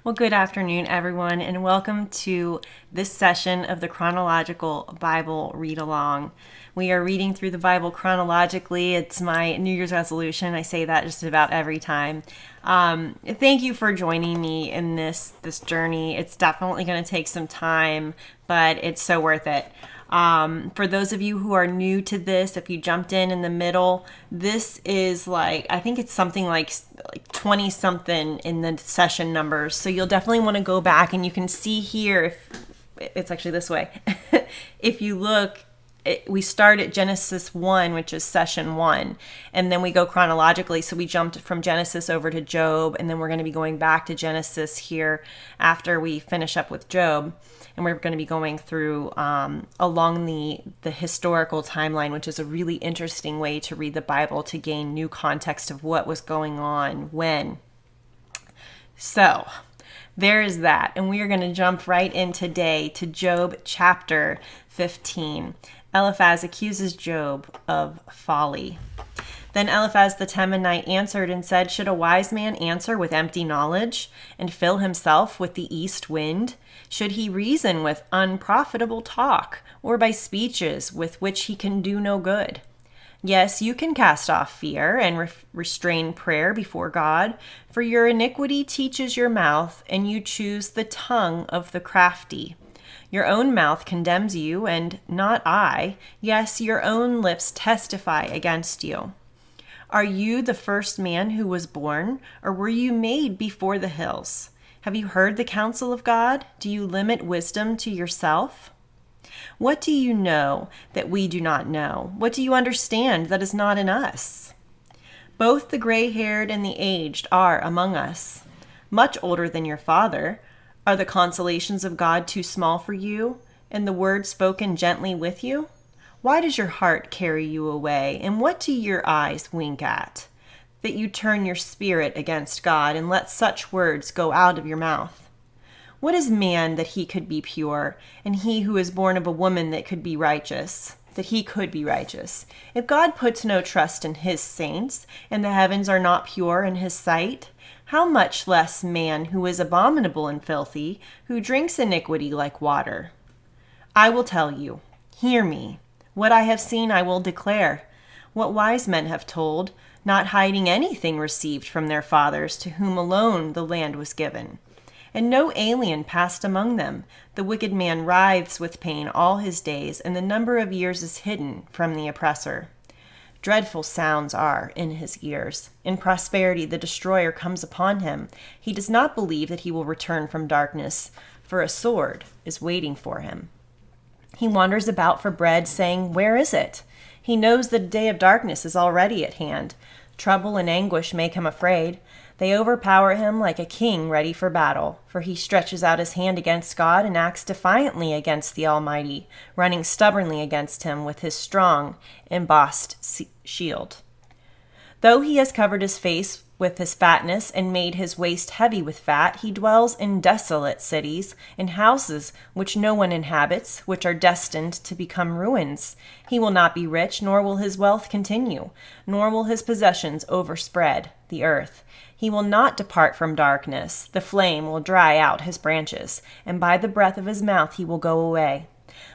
Well, good afternoon, everyone, and welcome to this session of the Chronological Bible Read Along. We are reading through the Bible chronologically. It's my New Year's resolution. I say that just about every time. Thank you for joining me in this journey. It's definitely going to take some time, but it's so worth it. For those of you who are new to this, if you jumped in the middle, this is I think it's something like 20 something in the session numbers. So you'll definitely want to go back, and you can see here, if it's actually this way. If you look, we start at Genesis 1, which is session 1, and then we go chronologically. So we jumped from Genesis over to Job, and then we're going to be going back to Genesis here after we finish up with Job. And we're going to be going through along the historical timeline, which is a really interesting way to read the Bible to gain new context of what was going on when. So there is that. And we are going to jump right in today to Job chapter 15. Eliphaz accuses Job of folly. Then Eliphaz the Temanite answered and said, "Should a wise man answer with empty knowledge and fill himself with the east wind? Should he reason with unprofitable talk, or by speeches with which he can do no good? Yes, you can cast off fear and restrain prayer before God, for your iniquity teaches your mouth, and you choose the tongue of the crafty. Your own mouth condemns you, and not I. Yes, your own lips testify against you. Are you the first man who was born, or were you made before the hills? Have you heard the counsel of God? Do you limit wisdom to yourself? What do you know that we do not know? What do you understand that is not in us? Both the gray-haired and the aged are among us, much older than your father. Are the consolations of God too small for you, and the word spoken gently with you? Why does your heart carry you away, and what do your eyes wink at? That you turn your spirit against God, and let such words go out of your mouth? What is man that he could be pure, and he who is born of a woman that could be righteous? That he could be righteous. If God puts no trust in his saints, and the heavens are not pure in his sight, how much less man who is abominable and filthy, who drinks iniquity like water? I will tell you, hear me. What I have seen I will declare. What wise men have told, not hiding anything received from their fathers, to whom alone the land was given. And no alien passed among them. The wicked man writhes with pain all his days, and the number of years is hidden from the oppressor. Dreadful sounds are in his ears. In prosperity the destroyer comes upon him. He does not believe that he will return from darkness, for a sword is waiting for him. He wanders about for bread, saying, "Where is it?" He knows that a day of darkness is already at hand. Trouble and anguish make him afraid. They overpower him like a king ready for battle, for he stretches out his hand against God and acts defiantly against the Almighty, running stubbornly against him with his strong, embossed shield. Though he has covered his face with his fatness and made his waist heavy with fat, he dwells in desolate cities, in houses which no one inhabits, which are destined to become ruins. He will not be rich, nor will his wealth continue, nor will his possessions overspread the earth. He will not depart from darkness. The flame will dry out his branches, and by the breath of his mouth he will go away.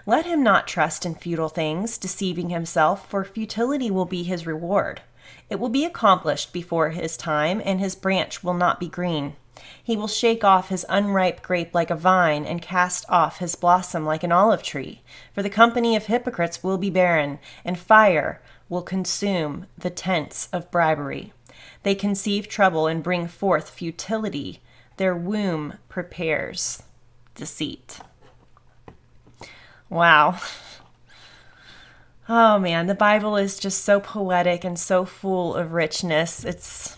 Let him not trust in futile things, deceiving himself, for futility will be his reward. It will be accomplished before his time, and his branch will not be green. He will shake off his unripe grape like a vine, and cast off his blossom like an olive tree. For the company of hypocrites will be barren, and fire will consume the tents of bribery. They conceive trouble and bring forth futility. Their womb prepares deceit. Wow. Oh man, the Bible is just so poetic and so full of richness. It's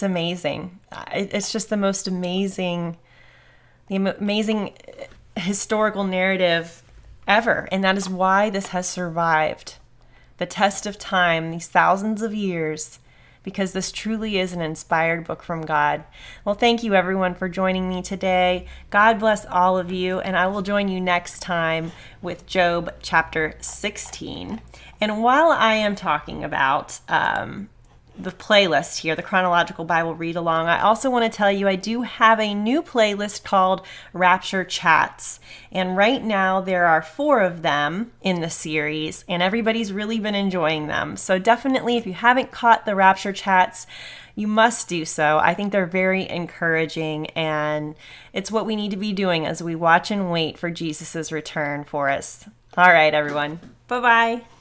amazing. It's just the most amazing historical narrative ever. And that is why this has survived the test of time, these thousands of years, because this truly is an inspired book from God. Well, thank you everyone for joining me today. God bless all of you, and I will join you next time with Job chapter 16. And while I am talking about the playlist here, the Chronological Bible Read Along, I also want to tell you I do have a new playlist called Rapture Chats. And right now there are 4 of them in the series, and everybody's really been enjoying them. So definitely, if you haven't caught the Rapture Chats, you must do so. I think they're very encouraging, and it's what we need to be doing as we watch and wait for Jesus' return for us. All right, everyone. Bye-bye.